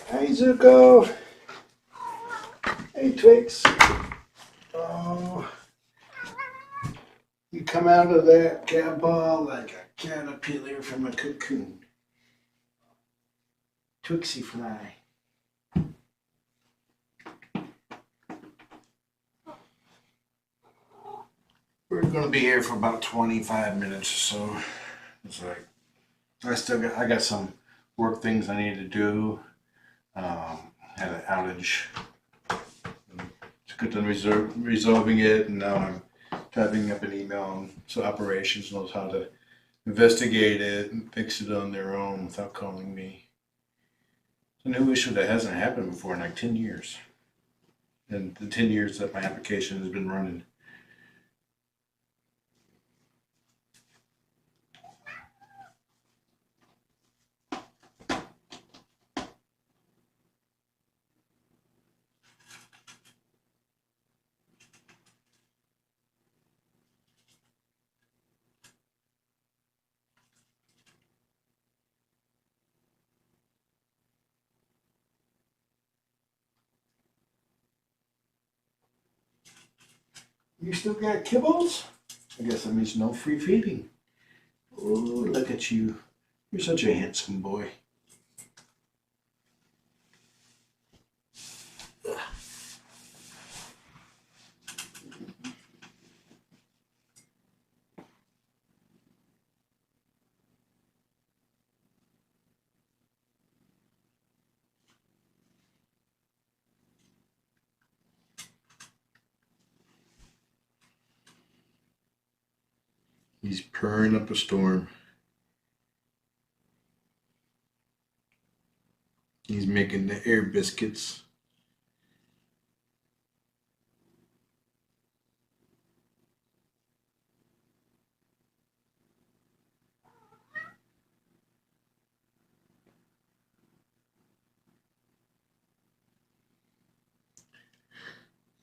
Hey, Zuko. Hey, Twix. Oh, you come out of that CatBall like a caterpillar from a cocoon. Twixiefly. We're gonna be here for about 25 minutes or so. It's like I got some work things I need to do. Had an outage. It's good to resolving it, and now I'm typing up an email so operations knows how to investigate it and fix it on their own without calling me. It's a new issue that hasn't happened before in like 10 years. And the 10 years that my application has been running. You still got kibbles? I guess that means no free feeding. Oh, look at you. You're such a handsome boy. He's purring up a storm. He's making the air biscuits.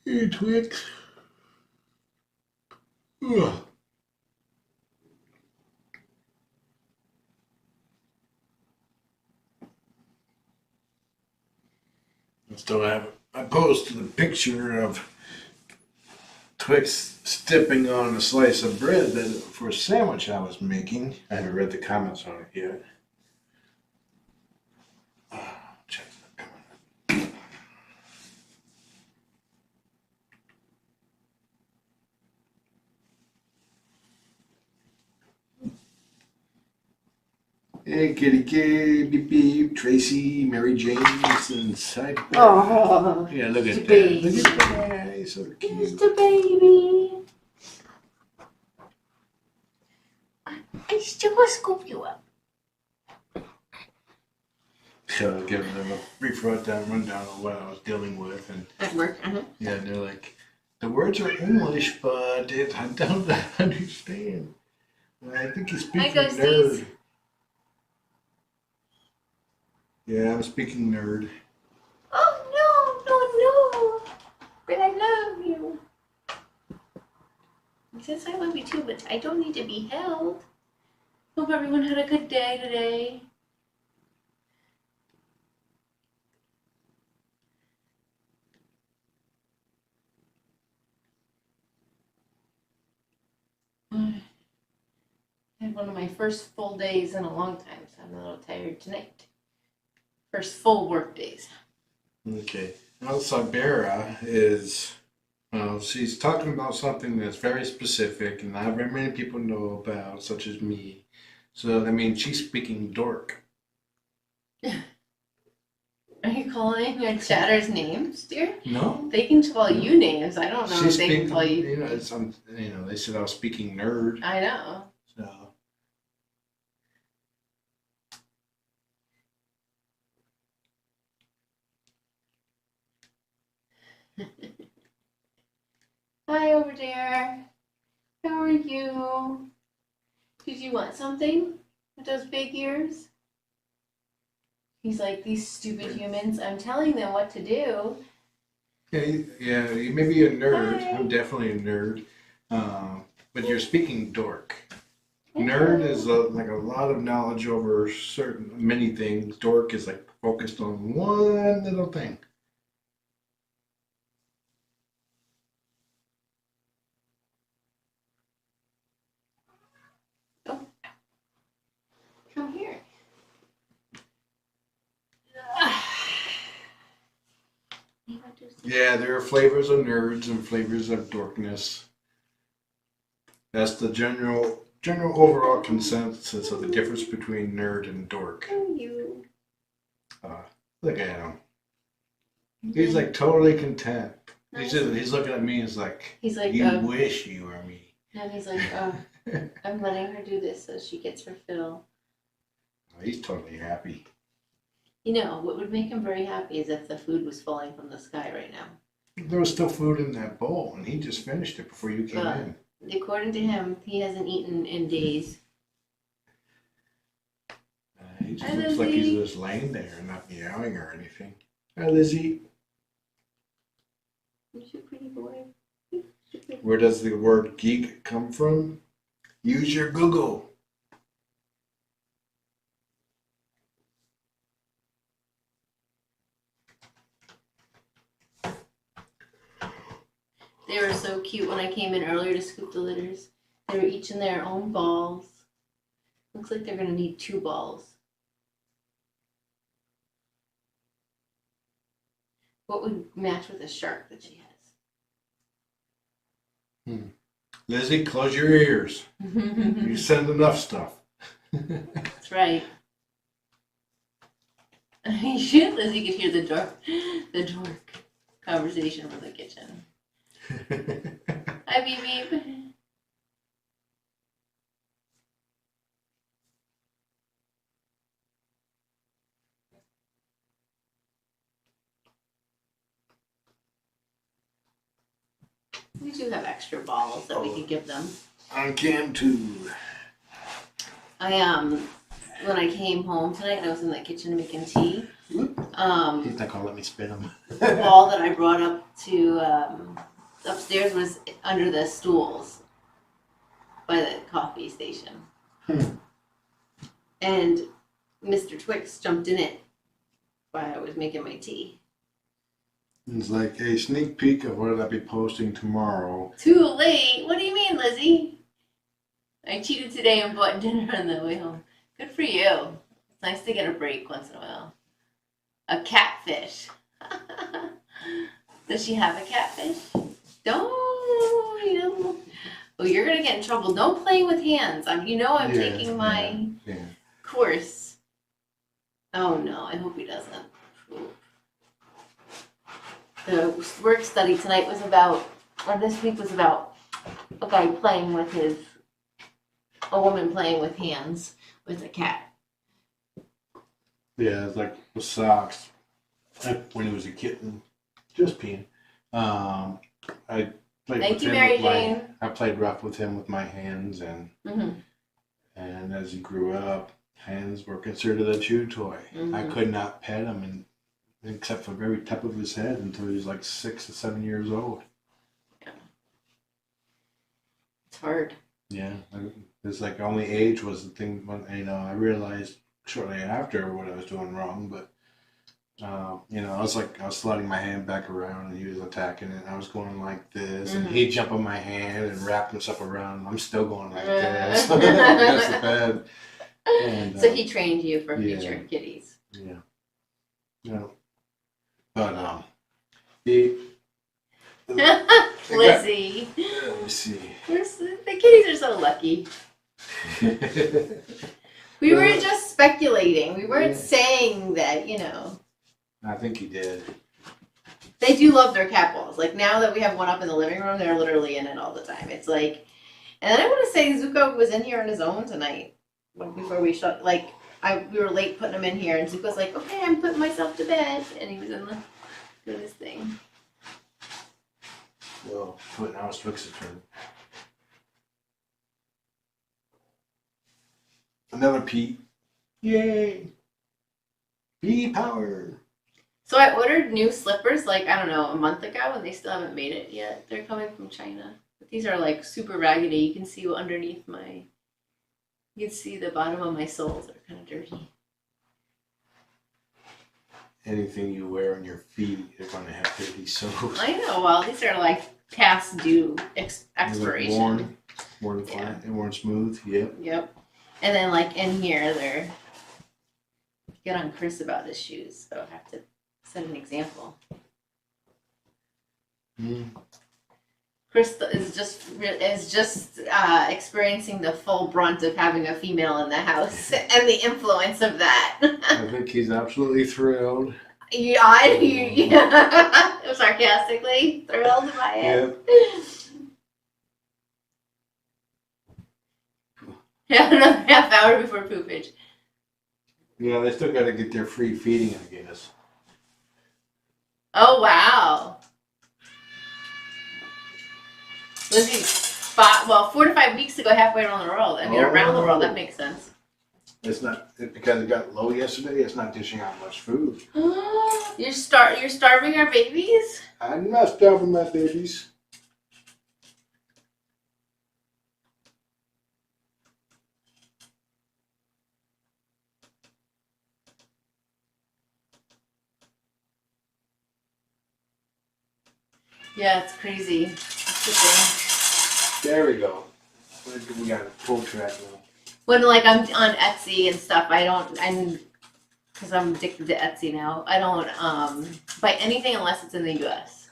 Here, Twix. Ugh. I posted a picture of Twix stepping on a slice of bread for a sandwich I was making. I haven't read the comments on it yet. Check that. Come on. Hey, Kitty Kid, beep beep, Tracy, Mary Jane, and Side. Oh, yeah, look at that. baby. Look at that. He's so cute. Mr. Baby. I still want to scoop you up. So giving them a brief rundown of what I was dealing with, and At work? yeah, and they're like, the words are English, but I don't understand. I think he's speaking nerd. Yeah, I'm speaking nerd. Oh, no. But I love you. He says I love you too, but I don't need to be held. Hope everyone had a good day today. I had one of my first full days in a long time, so I'm a little tired tonight. First full work days. Okay. Now, Sabera is, she's talking about something that's very specific and not very many people know about, such as me. So, that means she's speaking dork. Are you calling your chatters names, dear? No. They can call you names. I don't know if they can call you. You know, they said I was speaking nerd. I know. So. Hi over there. How are you? Did you want something with those big ears? He's like, these stupid humans, I'm telling them what to do. Yeah, you may be a nerd. Hi. I'm definitely a nerd. But you're speaking dork. Nerd is like a lot of knowledge over many things. Dork is like focused on one little thing. Oh. Come here. Yeah, there are flavors of nerds and flavors of dorkness. That's the general overall consensus of the difference between nerd and dork. You. Look at him. He's like totally content. He's looking at me and he's like, you wish you were me. And he's like, I'm letting her do this so she gets her fill. He's totally happy. You know, what would make him very happy is if the food was falling from the sky right now. There was still food in that bowl, and he just finished it before you came in. According to him, he hasn't eaten in days. He just looks like he's just laying there and not meowing or anything. Hi, Lizzie. You're a pretty boy. Where does the word geek come from? Use your Google. They were so cute when I came in earlier to scoop the litters. They were each in their own balls. Looks like they're going to need 2 balls. What would match with a shark that she has? Lizzie, close your ears. You send enough stuff. That's right. Lizzie could hear the dork conversation from the kitchen. Hi, beep beep. We do have extra balls that we could give them. On cam too. When I came home tonight, I was in the kitchen making tea. He's not gonna let me spin him. The ball that I brought up to upstairs was under the stools by the coffee station. And Mr. Twix jumped in it while I was making my tea. It's like a sneak peek of what I'll be posting tomorrow. Too late? What do you mean, Lizzie? I cheated today and bought dinner on the way home. Good for you. It's nice to get a break once in a while. A catfish. Does she have a catfish? Don't, you know. Well, you're going to get in trouble. Don't play with hands. I'm taking my course. Oh, no. I hope he doesn't. The work study tonight was about, or this week was about, a woman playing with hands with a cat. Yeah, it's like with socks. When he was a kitten, just peeing. I played Thank with you, him Mary with Jane. I played rough with him with my hands, and and as he grew up, hands were considered a chew toy. I could not pet him, except for the very top of his head, until he was like 6 or 7 years old. Yeah. It's hard. Yeah, it's like only age was the thing. When I realized shortly after what I was doing wrong, but I was sliding my hand back around, and he was attacking it. And I was going like this, and he'd jump on my hand and wrap himself around, and I'm still going like this against the bed. And, so he trained you for future kitties. Yeah. Yeah. But Lizzie. Let me see. The kitties are so lucky. We were just speculating. We weren't saying that, I think he did. They do love their CatBalls. Like, now that we have one up in the living room, they're literally in it all the time. It's like, and then I want to say Zuko was in here on his own tonight before we shut. Like, we were late putting him in here, and Zuko's like, "Okay, I'm putting myself to bed," and he was doing his thing. Well, now it's Twix's turn. Another Pete. Yay! Pea power. So I ordered new slippers, like, I don't know, a month ago, and they still haven't made it yet. They're coming from China. But these are, like, super raggedy. You can see underneath my You can see the bottom of my soles are kind of dirty. Anything you wear on your feet, you're going to have dirty soles. I know. Well, these are like past due expiration. Worn flat and worn smooth. Yep. Yep. And then like in here, they're get on Chris about his shoes, so I have to set an example. Chris is just experiencing the full brunt of having a female in the house and the influence of that. I think he's absolutely thrilled. Sarcastically thrilled by it. Yeah, another half hour before poopage. Yeah, they still got to get their free feeding, I guess. Oh wow. Lizzie, 4 to 5 weeks to go halfway around the world. I mean, around the world, that makes sense. It's not because it got low yesterday. It's not dishing out much food. You're starving our babies? I'm not starving my babies. Yeah, it's crazy. It's the thing. There we go. We got a full track now. When like I'm on Etsy and stuff, because I'm addicted to Etsy now. I don't buy anything unless it's in the U.S.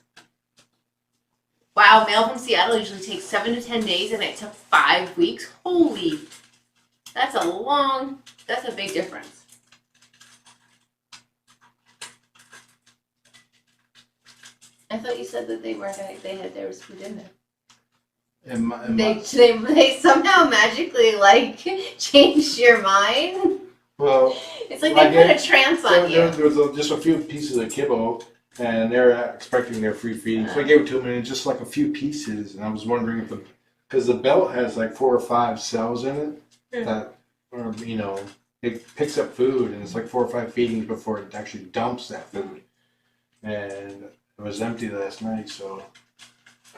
Wow, mail from Seattle usually takes 7 to 10 days, and it took 5 weeks. Holy, that's a big difference. I thought you said that there was food in there. They somehow magically like changed your mind. Well, it's like they put a trance on you. There was just a few pieces of kibble, and they're expecting their free feeding. So I gave it to them, and just like a few pieces. And I was wondering because the belt has like 4 or 5 cells in it that, it picks up food, and it's like 4 or 5 feedings before it actually dumps that food. And it was empty last night, so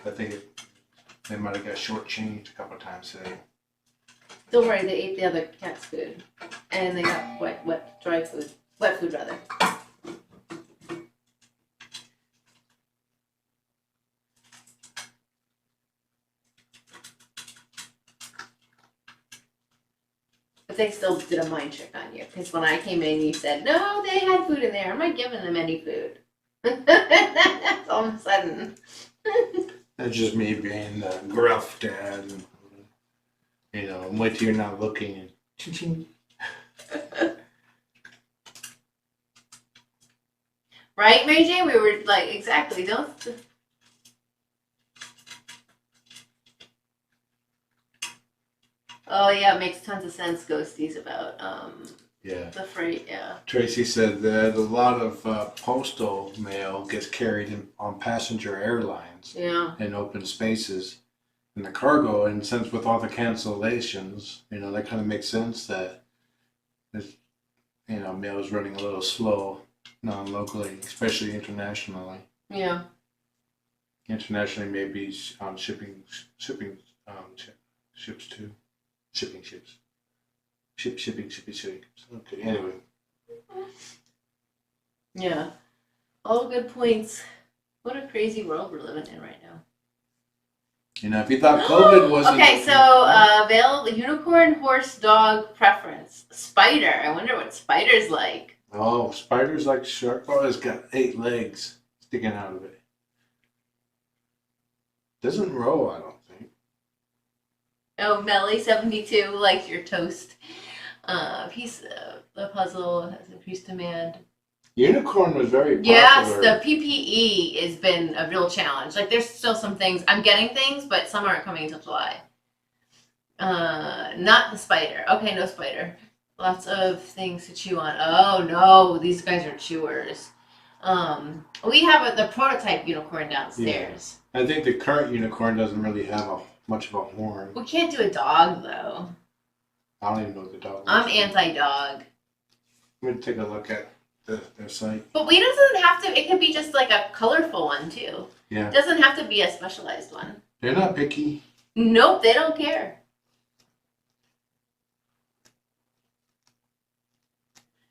I think they might have got shortchanged a couple of times today. Don't worry, they ate the other cat's food, and they got wet food rather. But they still did a mind trick on you, because when I came in, you said, no, they had food in there. I'm not giving them any food. All of a sudden. That's just me being the gruff dad. And, wait till you're not looking and ching. Right, Mary Jane? We were like, exactly. Don't. Oh, yeah, it makes tons of sense, Ghosties, about the freight, yeah. Tracy said that a lot of postal mail gets carried on passenger airlines in open spaces. In the cargo, and since with all the cancellations, that kind of makes sense that mail is running a little slow non-locally, especially internationally. Yeah. Internationally, maybe shipping ships too. Shipping ships. Shipping. Okay, anyway. Yeah. All good points. What a crazy world we're living in right now. If you thought COVID wasn't... Okay, so available unicorn, horse, dog preference. Spider. I wonder what spider's like. Oh, spider's like shark. Oh, it's got 8 legs sticking out of it. Doesn't roll, I don't think. Oh, Melly72 likes your toast. Piece of the puzzle has increased demand. Unicorn was very popular. Yes, the PPE has been a real challenge. Like, there's still some things. I'm getting things, but some aren't coming until July. Not the spider. Okay, no spider. Lots of things to chew on. Oh, no, these guys are chewers. We have the prototype unicorn downstairs. Yeah. I think the current unicorn doesn't really have much of a horn. We can't do a dog, though. I don't even know what the dog is. I'm anti-dog. I'm going to take a look at their site. But we doesn't have to, it could be just like a colorful one too. Yeah. It doesn't have to be a specialized one. They're not picky. Nope, they don't care.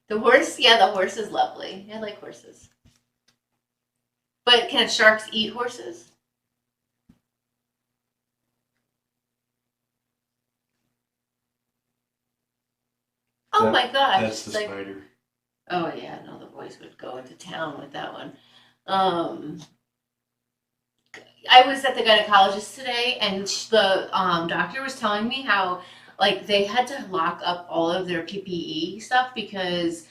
The horse, yeah, the horse is lovely. I like horses. But can sharks eat horses? Oh my gosh. That's the spider. Oh yeah, no, the boys would go into town with that one. I was at the gynecologist today, and the doctor was telling me how like they had to lock up all of their PPE stuff because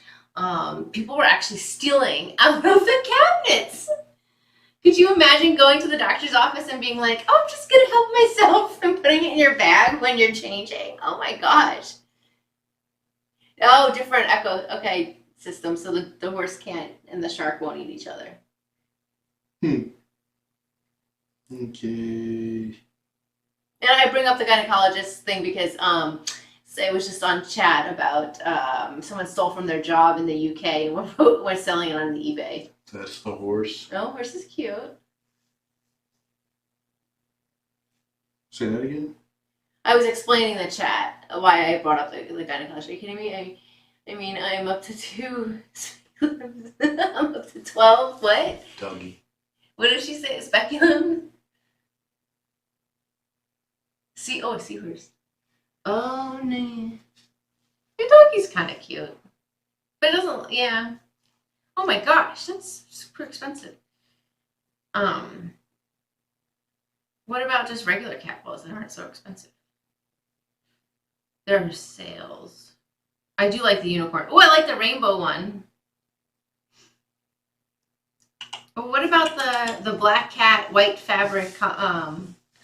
people were actually stealing out of the cabinets. Could you imagine going to the doctor's office and being like, "Oh, I'm just gonna help myself," and putting it in your bag when you're changing? Oh my gosh. Oh, different echo. Okay, system. So the horse can't and the shark won't eat each other. Okay. And I bring up the gynecologist thing because so it was just on chat about someone stole from their job in the UK and we're selling it on the eBay. That's the horse. Oh, horse is cute. Say that again? I was explaining the chat why I brought up the gynecologist. Are you kidding me? I mean, I'm up to 2. I'm up to 12. What? Doggy. What did she say? Speculum? A seahorse. Oh, no. Your doggy's kind of cute. But it doesn't, yeah. Oh my gosh, that's super expensive. What about just regular CatBalls that aren't so expensive? There are sales. I do like the unicorn. Oh, I like the rainbow one. But what about the black cat, white fabric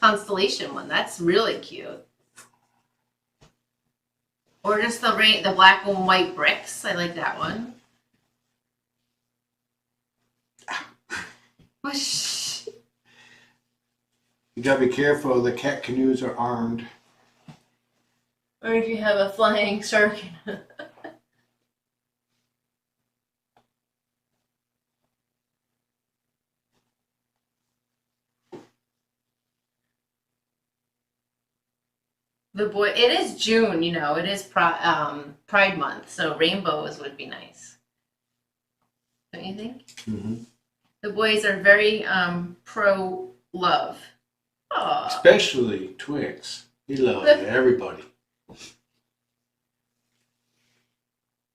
constellation one? That's really cute. Or just the black and white bricks. I like that one. You gotta be careful, the cat canoes are armed. Or if you have a flying shark. It is June, you know, it is Pride Month, so rainbows would be nice. Don't you think? Mm-hmm. The boys are very pro-love. Especially Twix. He loves everybody.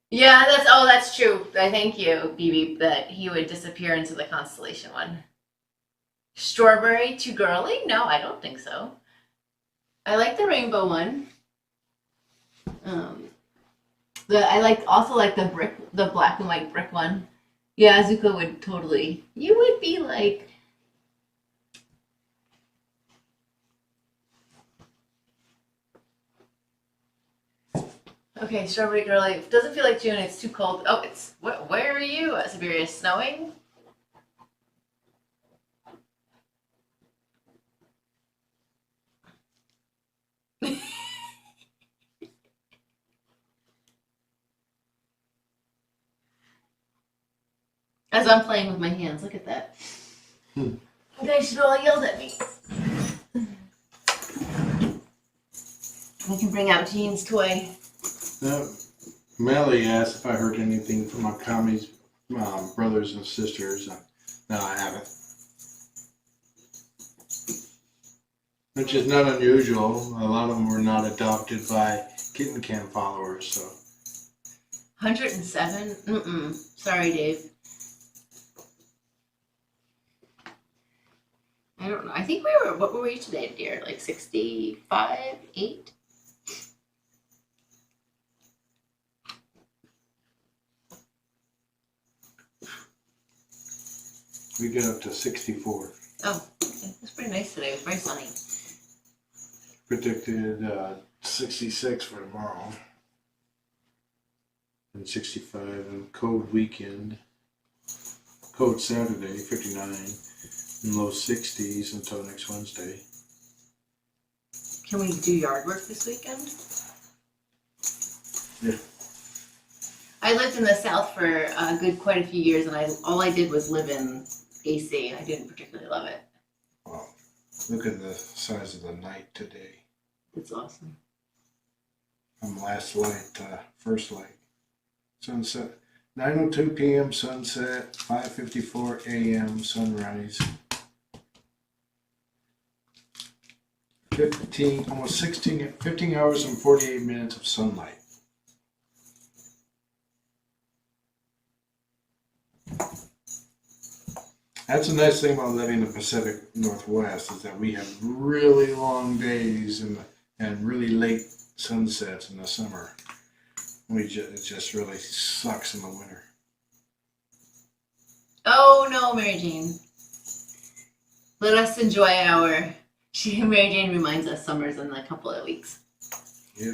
Yeah, that's true. I thank you, BB, that he would disappear into the constellation one. Strawberry too girly? No, I don't think so. I like the rainbow one. I also like the black and white brick one. Yeah, Zuko would totally. You would be like. Okay, strawberry girly. It doesn't feel like June. It's too cold. Oh, it's where are you? Siberia snowing. As I'm playing with my hands, look at that. You guys should all yelled at me. I can bring out Jean's toy. Melly asked if I heard anything from my commies, brothers and sisters. No, I haven't. Which is not unusual. A lot of them were not adopted by kitten cam followers, so. 107? Sorry, Dave. I don't know. I think what were we today, dear? Like 65, 8? We get up to 64. Oh, okay. That's pretty nice today. It was very sunny. Predicted 66 for tomorrow. And 65 and cold weekend. Cold Saturday, 59. And low 60s until next Wednesday. Can we do yard work this weekend? Yeah. I lived in the South for quite a few years, and all I did was live in AC. I didn't particularly love it. Wow. Look at the size of the night today. It's awesome. From last light to first light. sunset. 9:02 p.m. sunset, 5:54 a.m. sunrise. 15 hours and 48 minutes of sunlight. That's a nice thing about living in the Pacific Northwest is that we have really long days and really late sunsets in the summer. It just really sucks in the winter. Oh no, Mary Jane. Let us enjoy Mary Jane reminds us summer's in a couple of weeks. Yep.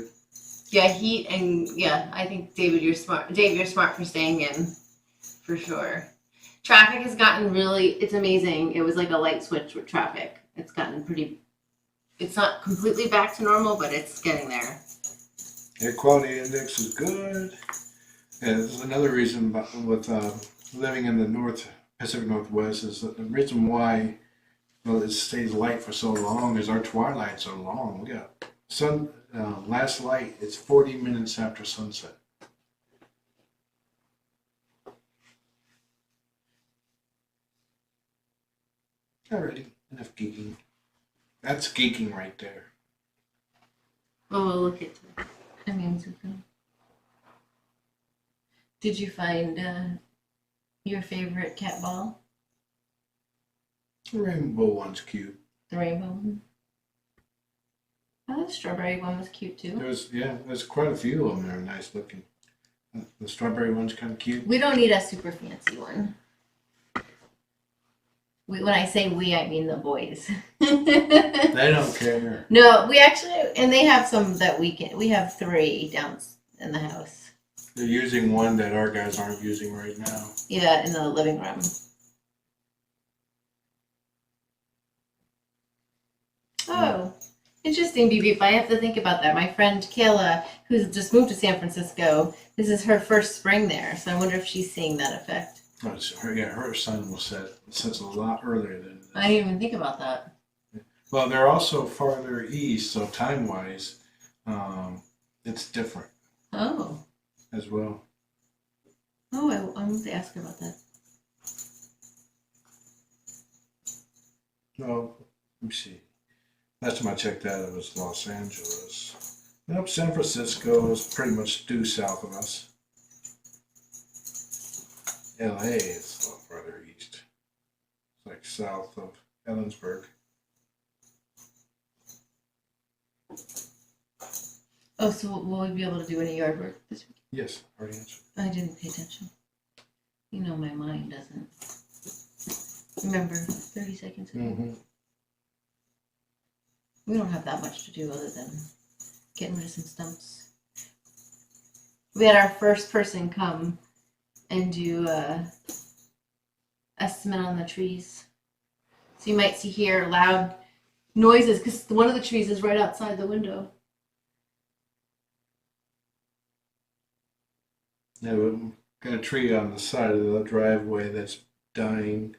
Yeah, heat and I think David, you're smart. Dave, you're smart for staying in, for sure. Traffic has gotten it's amazing. It was like a light switch with traffic. It's gotten it's not completely back to normal, but it's getting there. Air quality index is good. And this is another reason with living in the Pacific Northwest is that the reason why it stays light for so long is our twilights are long. We got last light, it's 40 minutes after sunset. Alrighty, enough geeking. That's geeking right there. Well, we'll look at that. I mean, Zuko. Did you find your favorite CatBall? The rainbow one's cute. The rainbow one? Oh, the strawberry one was cute too. There's quite a few of them that are nice looking. The strawberry one's kind of cute. We don't need a super fancy one. When I say we, I mean the boys. They don't care. No, we actually, and they have some that we have 3 down in the house. They're using one that our guys aren't using right now. Yeah, in the living room. Oh, interesting, Beep Beep. I have to think about that. My friend Kayla, who's just moved to San Francisco, this is her first spring there, so I wonder if she's seeing that effect. Her sun will sets a lot earlier than this. I didn't even think about that. Well, they're also farther east, so time-wise, it's different. Oh. As well. Oh, I want to ask her about that. Well, let me see. Last time I checked that, it was Los Angeles. Nope, San Francisco is pretty much due south of us. LA is a little further east. It's like south of Ellensburg. Oh, so will we be able to do any yard work this week? Yes, already answered. I didn't pay attention. You know, my mind doesn't remember 30 seconds ago. Mm-hmm. We don't have that much to do other than getting rid of some stumps. We had our first person come and do estimate on the trees. So you might hear loud noises because one of the trees is right outside the window. Yeah, we've got a tree on the side of the driveway that's dying.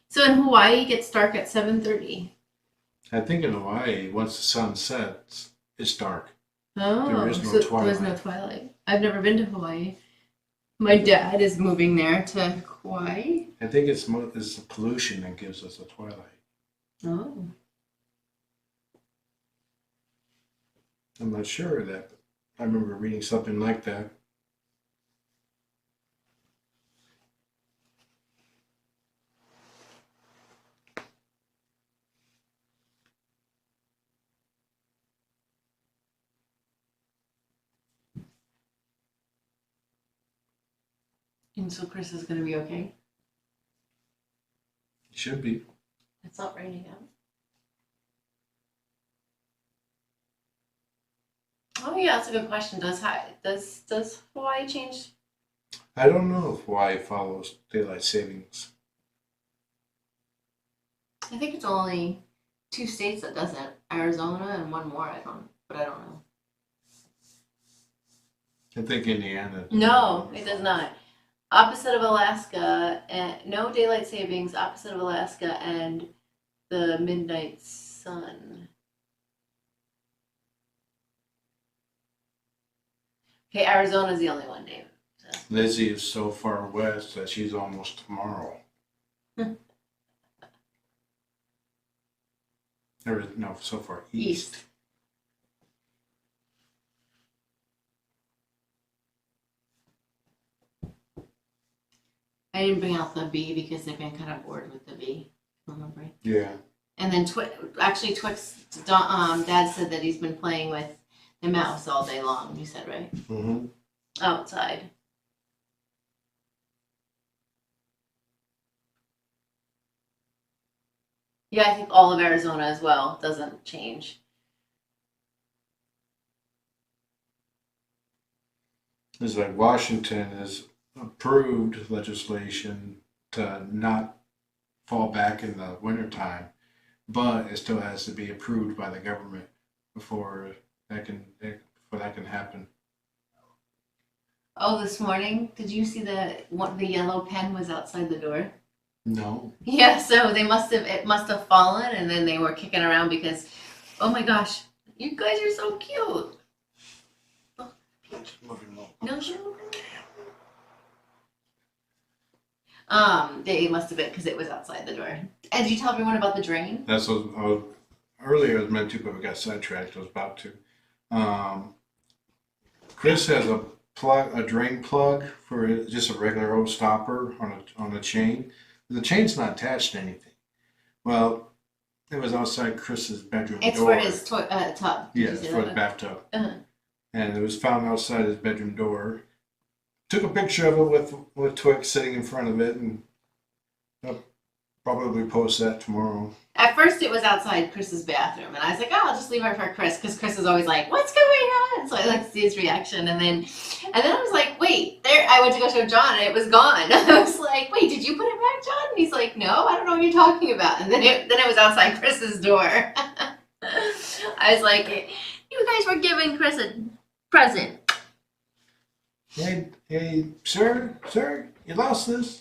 So in Hawaii, it gets dark at 7:30. I think in Hawaii, once the sun sets, it's dark. Oh, There is no so twilight. there is no twilight. I've never been to Hawaii. My dad is moving there to Hawaii. I think it's the pollution that gives us the twilight. Oh. I'm not sure of that, but I remember reading something like that. And so Chris is going to be okay? It should be. It's not raining out. Oh yeah, that's a good question. Does Hawaii change? I don't know if Hawaii follows daylight savings. I think it's only 2 states that doesn't. Arizona and one more. I don't know. I think Indiana. No, it does not. Opposite of Alaska, and no daylight savings. Opposite of Alaska and the midnight sun. Okay, Arizona's the only one, Dave. Lizzie is so far west that she's almost tomorrow. No, so far east. I didn't bring out the bee because they've been kind of bored with the bee. Remember? Yeah. And then Twix, Dad said that he's been playing with the mouse all day long. You said, right? Mm-hmm. Outside. Yeah, I think all of Arizona as well doesn't change. It's like Washington has approved legislation to not fall back in the wintertime, but it still has to be approved by the government before that can happen. Oh, this morning, did you see the yellow pen was outside the door? No. Yeah, so it must have fallen, and then they were kicking around because, oh my gosh, you guys are so cute. No. They must have been because it was outside the door. And did you tell everyone about the drain? That's what earlier I was meant to, but we got sidetracked. I was about to. Chris has a drain plug for just a regular old stopper on a chain. The chain's not attached to anything. Well, it was outside Chris's bedroom It's door. for his tub. Yeah, it's for the bathtub. Uh-huh. And it was found outside his bedroom door. Took a picture of it with Twix sitting in front of it, and I'll probably post that tomorrow. At first, it was outside Chris's bathroom, and I was like, "Oh, I'll just leave it for Chris," because Chris is always like, "What's going on?" So I like to see his reaction, and then I was like, "Wait, there!" I went to go show John, and it was gone. I was like, "Wait, did you put it back, John?" And he's like, "No, I don't know what you're talking about." And then it was outside Chris's door. I was like, "You guys were giving Chris a present." Hey, sir, you lost this.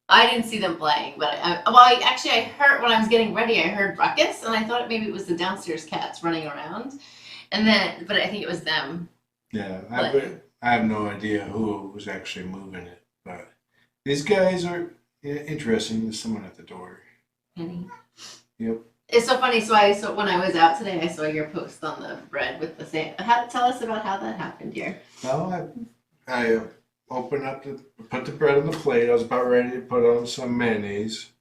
I didn't see them playing, but I heard when I was getting ready, I heard ruckus, and I thought maybe it was the downstairs cats running around, but I think it was them. Yeah, I have no idea who was actually moving it, but these guys are interesting. There's someone at the door. Penny. Yep. It's so funny. So when I was out today, I saw your post on the bread with the same. Tell us about how that happened, dear. Well, I put the bread on the plate. I was about ready to put on some mayonnaise,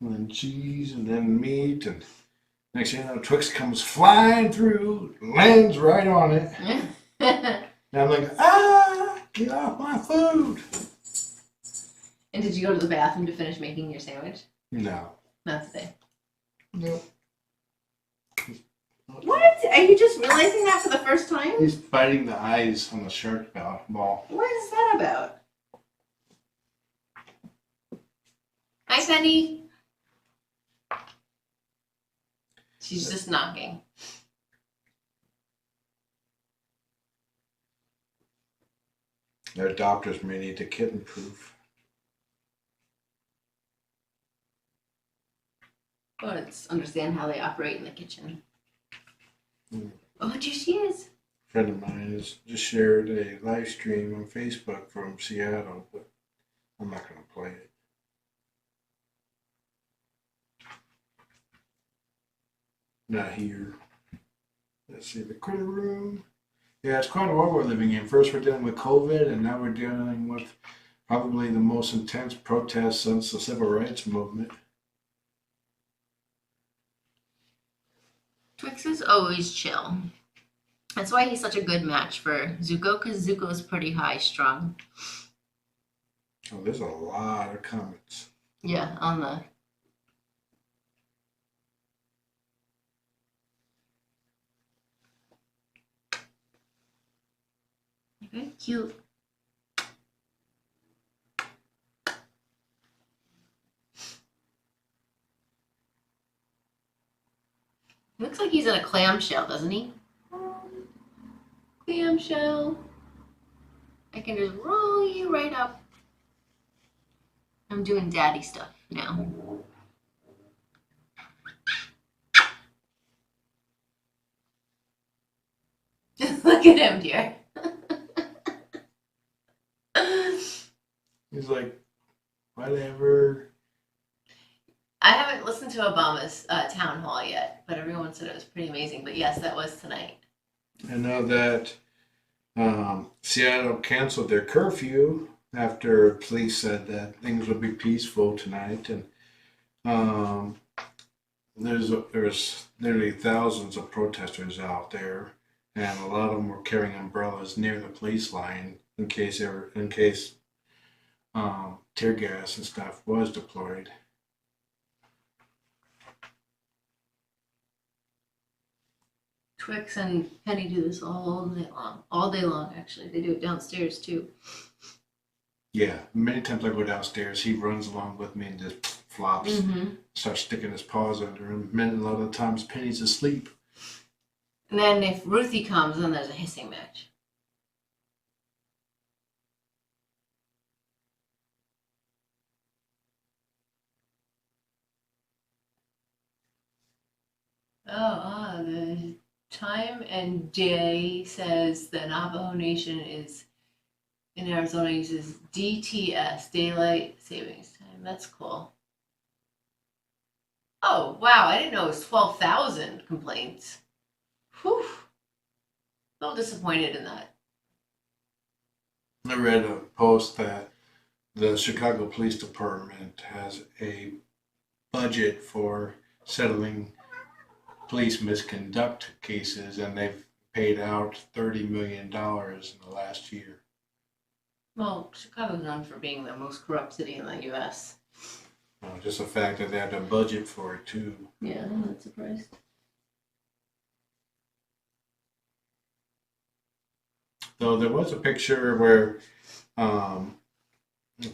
and then cheese, and then meat, and next thing you know, Twix comes flying through, lands right on it, and I'm like, get off my food! And did you go to the bathroom to finish making your sandwich? No. Not today. Nope. What? Are you just realizing that for the first time? He's biting the eyes on the shark ball. What is that about? Hi, Penny. She's just knocking. Their adopters may need to kitten proof. Well, let's understand how they operate in the kitchen. Mm. Oh, there she is. A friend of mine has just shared a live stream on Facebook from Seattle, but I'm not going to play it. Not here. Let's see, the Critter Room. Yeah, it's quite a world we're living in. First we're dealing with COVID, and now we're dealing with probably the most intense protest since the Civil Rights Movement. Twix is always chill. That's why he's such a good match for Zuko, because Zuko is pretty high strung. Oh, there's a lot of comments. Yeah, on the... Very cute. Looks like he's in a clamshell, doesn't he? Clamshell. I can just roll you right up. I'm doing daddy stuff now. Look at him, dear. He's like, whatever. I haven't listened to Obama's town hall yet, but everyone said it was pretty amazing. But yes, that was tonight. I know that Seattle canceled their curfew after police said that things would be peaceful tonight, and there's nearly thousands of protesters out there, and a lot of them were carrying umbrellas near the police line in case tear gas and stuff was deployed. Twix and Penny do this all day long. All day long, actually. They do it downstairs, too. Yeah, many times I go downstairs, he runs along with me and just flops, starts sticking his paws under him. And a lot of times Penny's asleep. And then if Ruthie comes, then there's a hissing match. The time and day says the Navajo Nation is in Arizona uses DTS, Daylight Savings Time. That's cool. Oh, wow. I didn't know it was 12,000 complaints. Whew. A little disappointed in that. I read a post that the Chicago Police Department has a budget for settling police misconduct cases, and they've paid out $30 million in the last year. Well, Chicago's known for being the most corrupt city in the U.S. Just the fact that they had a budget for it, too. Yeah, I'm not surprised. Though there was a picture where, a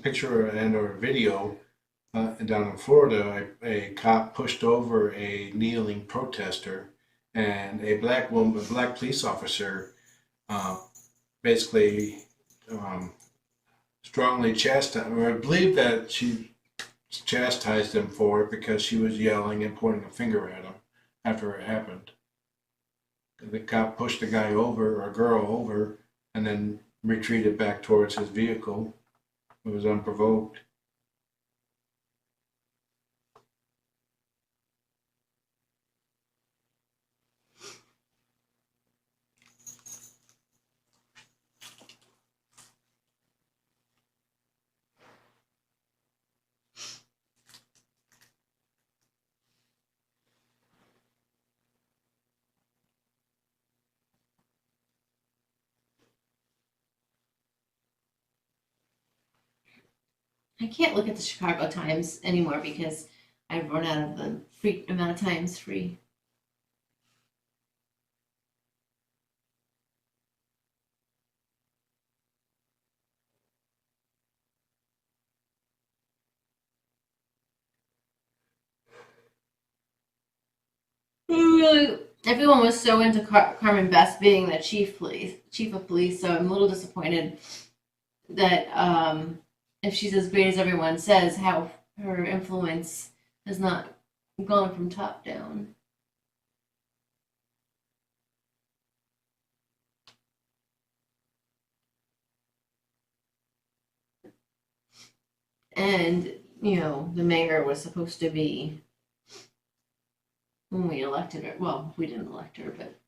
picture and or video down in Florida, a cop pushed over a kneeling protester, and a black police officer, basically strongly chastised, or I believe that she chastised him for it because she was yelling and pointing a finger at him after it happened. The cop pushed the guy over, or girl over, and then retreated back towards his vehicle. It was unprovoked. I can't look at the Chicago Times anymore because I've run out of the free amount of times free. Really, everyone was so into Carmen Best being the chief of police, so I'm a little disappointed that if she's as great as everyone says, how her influence has not gone from top down. And, the mayor was supposed to be, when we elected her, well, we didn't elect her, but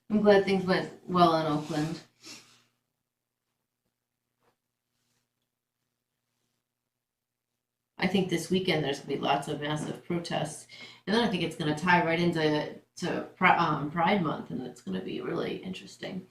I'm glad things went well in Oakland. I think this weekend there's going to be lots of massive protests. And then I think it's going to tie right into Pride Month, and it's going to be really interesting.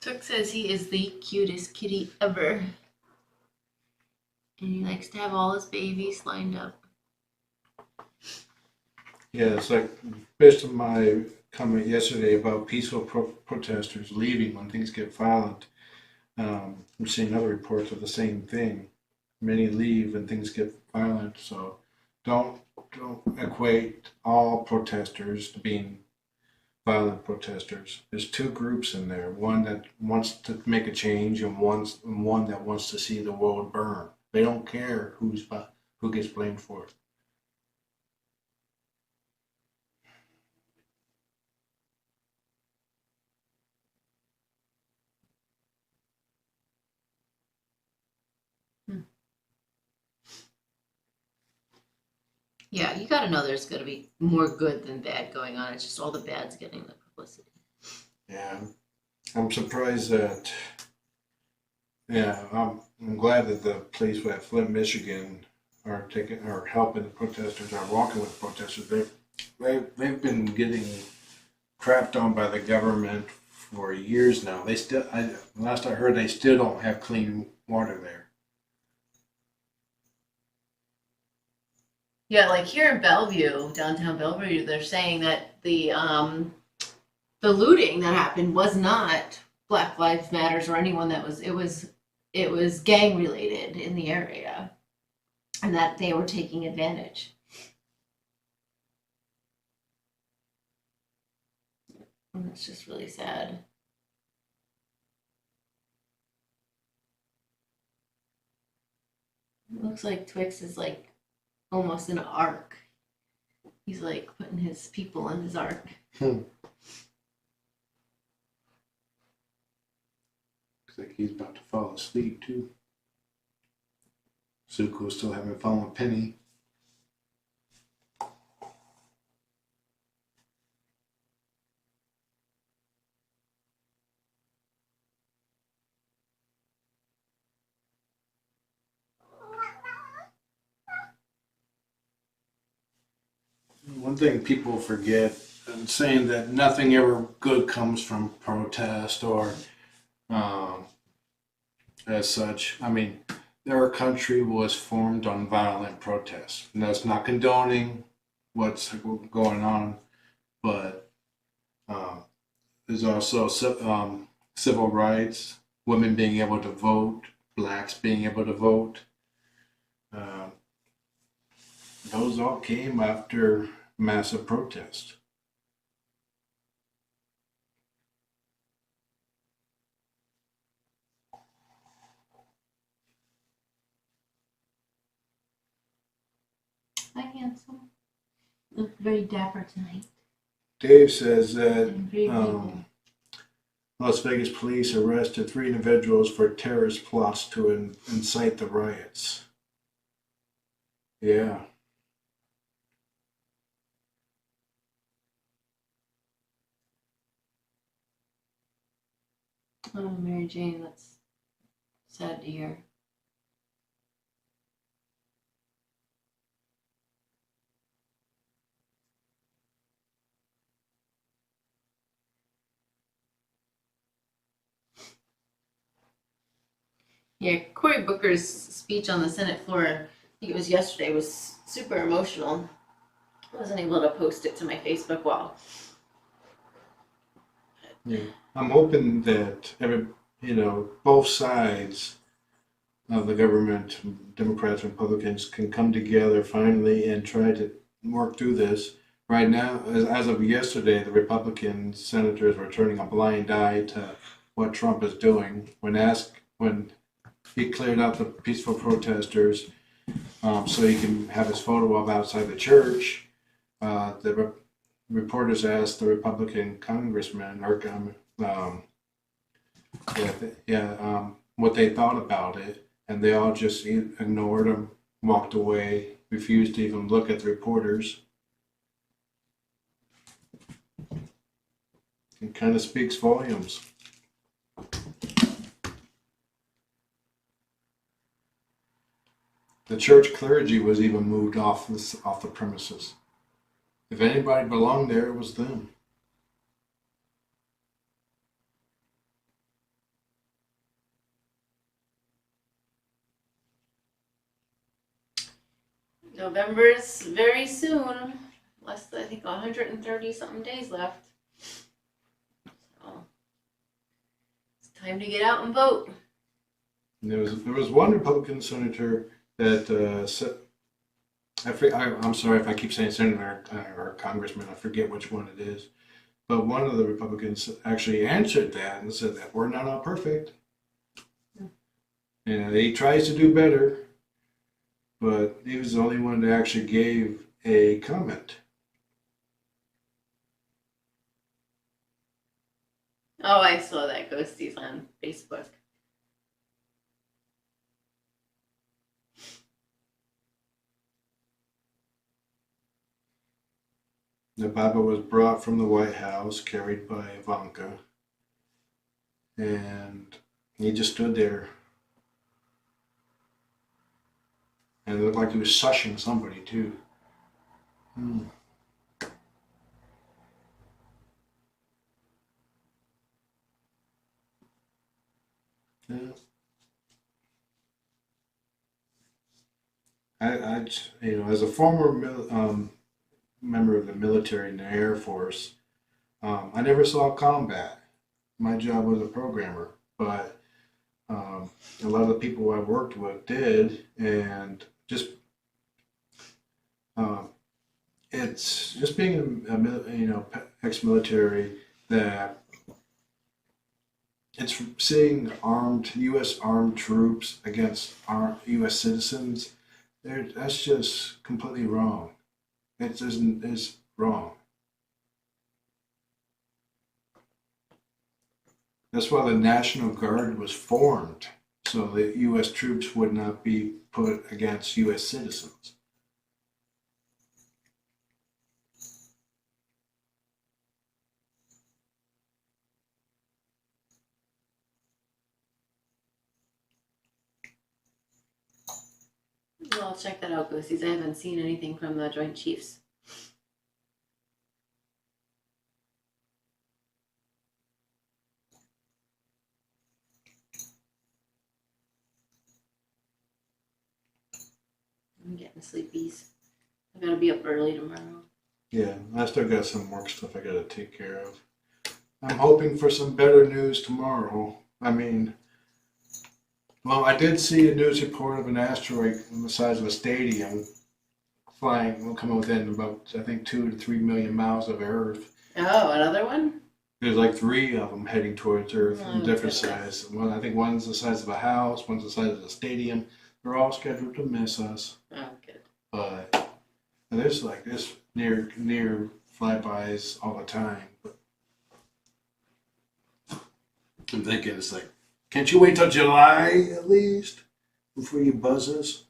Twix says he is the cutest kitty ever. And he likes to have all his babies lined up. Yeah, it's like based on my comment yesterday about peaceful protesters leaving when things get violent. We're seeing other reports of the same thing. Many leave when things get violent, so don't equate all protesters to being violent protesters. There's two groups in there: one that wants to make a change, and one that wants to see the world burn. They don't care who gets blamed for it. Yeah, you gotta know there's gonna be more good than bad going on. It's just all the bad's getting the publicity. Yeah, I'm surprised that. Yeah, I'm glad that the police at Flint, Michigan, are helping the protesters, are walking with protesters. They've been getting crapped on by the government for years now. Last I heard, they still don't have clean water there. Yeah, like here in Bellevue, downtown Bellevue, they're saying that the looting that happened was not Black Lives Matters or anyone that was it was gang related in the area, and that they were taking advantage. And it's just really sad. It looks like Twix is like almost in an arc. He's like putting his people in his arc. Looks like he's about to fall asleep too. Zuko still haven't fallen a penny. One thing people forget, and saying that nothing ever good comes from protest or as such. I mean, our country was formed on violent protests. And that's not condoning what's going on, but there's also civil rights, women being able to vote, blacks being able to vote. Those all came after massive protest. Hi, handsome. Look very dapper tonight. Dave says that And very regal. Las Vegas police arrested 3 individuals for terrorist plots to incite the riots. Yeah. Oh, Mary Jane, that's sad to hear. Yeah, Cory Booker's speech on the Senate floor, I think it was yesterday, was super emotional. I wasn't able to post it to my Facebook wall. Yeah. I'm hoping that both sides of the government, Democrats and Republicans, can come together finally and try to work through this. Right now, as of yesterday, the Republican senators were turning a blind eye to what Trump is doing. When he cleared out the peaceful protesters, so he can have his photo up outside the church, the reporters asked the Republican congressman what they thought about it, and they all just ignored him, walked away, refused to even look at the reporters. It kind of speaks volumes. The church clergy was even moved off the premises. If anybody belonged there, it was them. November's very soon. Less than, I think, 130 something days left. So it's time to get out and vote. And there was one Republican senator that said, I'm sorry if I keep saying senator or congressman, I forget which one it is. But one of the Republicans actually answered that and said that we're not all perfect. And he tries to do better, but he was the only one that actually gave a comment. Oh, I saw that Ghosties on Facebook. The Bible was brought from the White House, carried by Ivanka, and he just stood there. And it looked like he was shushing somebody, too. Yeah. As a former member of the military and the Air Force, I never saw combat. My job was a programmer, but a lot of the people I worked with did, and just it's just being a ex-military that it's seeing U.S. armed troops against U.S. citizens. That's just completely wrong. It's wrong. That's why the National Guard was formed, so the U.S. troops would not be put against U.S. citizens. Well, I'll check that out, Ghosties. I haven't seen anything from the Joint Chiefs. I'm getting sleepies. I gotta be up early tomorrow. Yeah, I still got some work stuff I gotta take care of. I'm hoping for some better news tomorrow. Well, I did see a news report of an asteroid the size of a stadium flying, will come within about, I think, 2 to 3 million miles of Earth. Oh, another one? There's like 3 of them heading towards Earth in different goodness. size. One, I think one's the size of a house, one's the size of a stadium. They're all scheduled to miss us. Oh, good. But there's like this near flybys all the time. But I'm thinking it's like, can't you wait till July at least before you buzz us?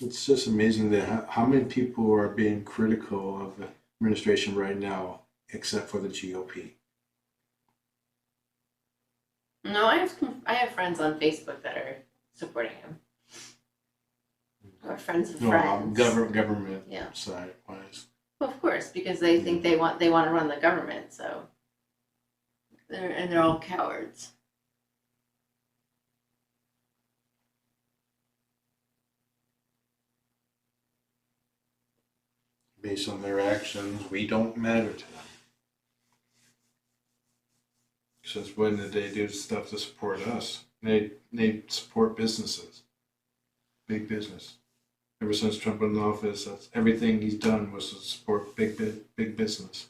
It's just amazing that how many people are being critical of the administration right now, except for the GOP. No, I have friends on Facebook that are supporting him. Or friends of friends. Government Yeah. side wise. Well, of course, because they think they want to run the government, so they're all cowards. Based on their actions, we don't matter to them. Since when did they do stuff to support us? They support businesses, big business. Ever since Trump was in office, that's everything he's done was to support big business.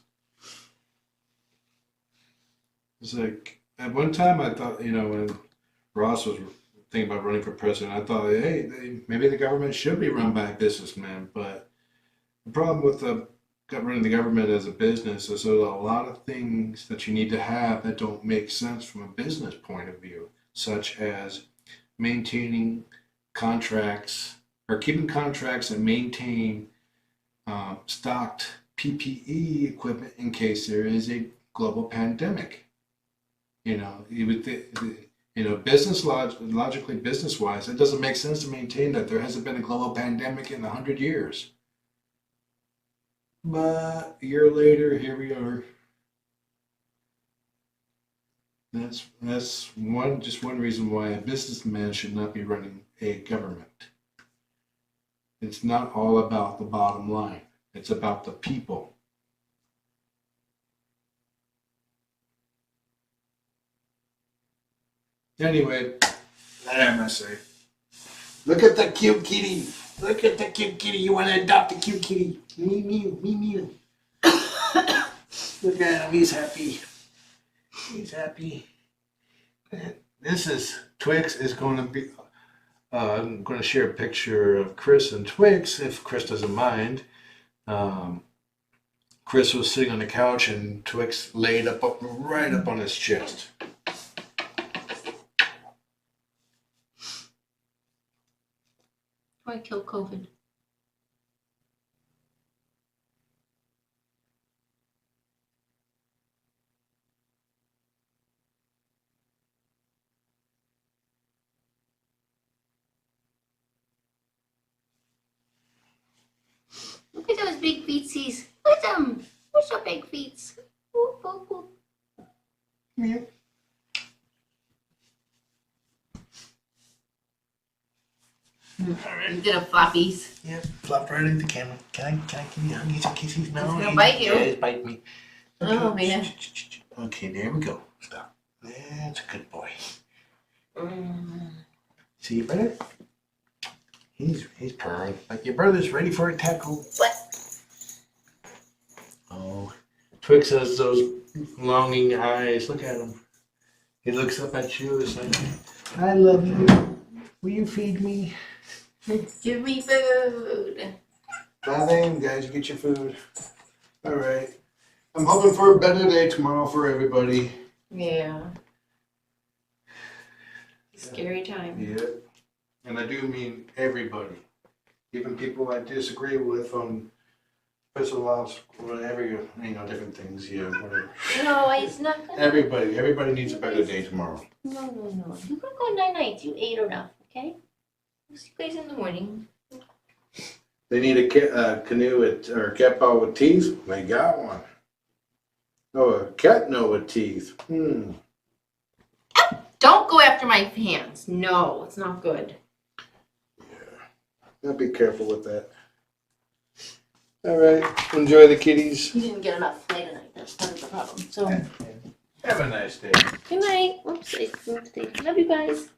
It's like at one time I thought, when Ross was thinking about running for president, I thought, hey, maybe the government should be run by a businessman. But the problem with running the government as a business is there's a lot of things that you need to have that don't make sense from a business point of view, such as maintaining contracts or keeping contracts that maintain stocked PPE equipment in case there is a global pandemic. You would logically, business-wise, it doesn't make sense to maintain that. There hasn't been a global pandemic in 100 years. But a year later, here we are. That's just one reason why a businessman should not be running a government. It's not all about the bottom line. It's about the people. Anyway, I must say, look at the cute kitty. Look at the cute kitty. You want to adopt a cute kitty? Me, me, me, me. Look at him. He's happy. He's happy. This is Twix is going to be. I'm going to share a picture of Chris and Twix if Chris doesn't mind. Chris was sitting on the couch and Twix laid right up on his chest. Or kill COVID. Look at those big feetsies. Look at them. What's your big feet? Whoop, whoop, whoop. Yeah. You did a floppies. Yep, flopped right into the camera. Can I give you huggies and kisses? No, He's gonna bite you. Yeah, he's bite me. Okay. Oh, man. Okay, there we go. Stop. That's a good boy. See your brother? He's purring. Like your brother's ready for a tackle. What? Oh, Twix has those longing eyes. Look at him. He looks up at you. It's like, I love you. Will you feed me? Give me food. Nothing, guys. Get your food. All right. I'm hoping for a better day tomorrow for everybody. Yeah. Scary time. Yeah. And I do mean everybody. Even people I disagree with on personal lives, whatever, different things, yeah, whatever. No, it's not gonna. Everybody needs a better day tomorrow. No. You can go night-night. You ate enough, okay? We'll see you guys in the morning. They need a canoe or CatBall with teeth. They got one. Oh, a cat with teeth. Don't go after my hands. No, it's not good. Yeah. I'll be careful with that. All right. Enjoy the kitties. You didn't get enough play tonight. That's part of the problem. So, Have a nice day. good night. Oops, I love you guys.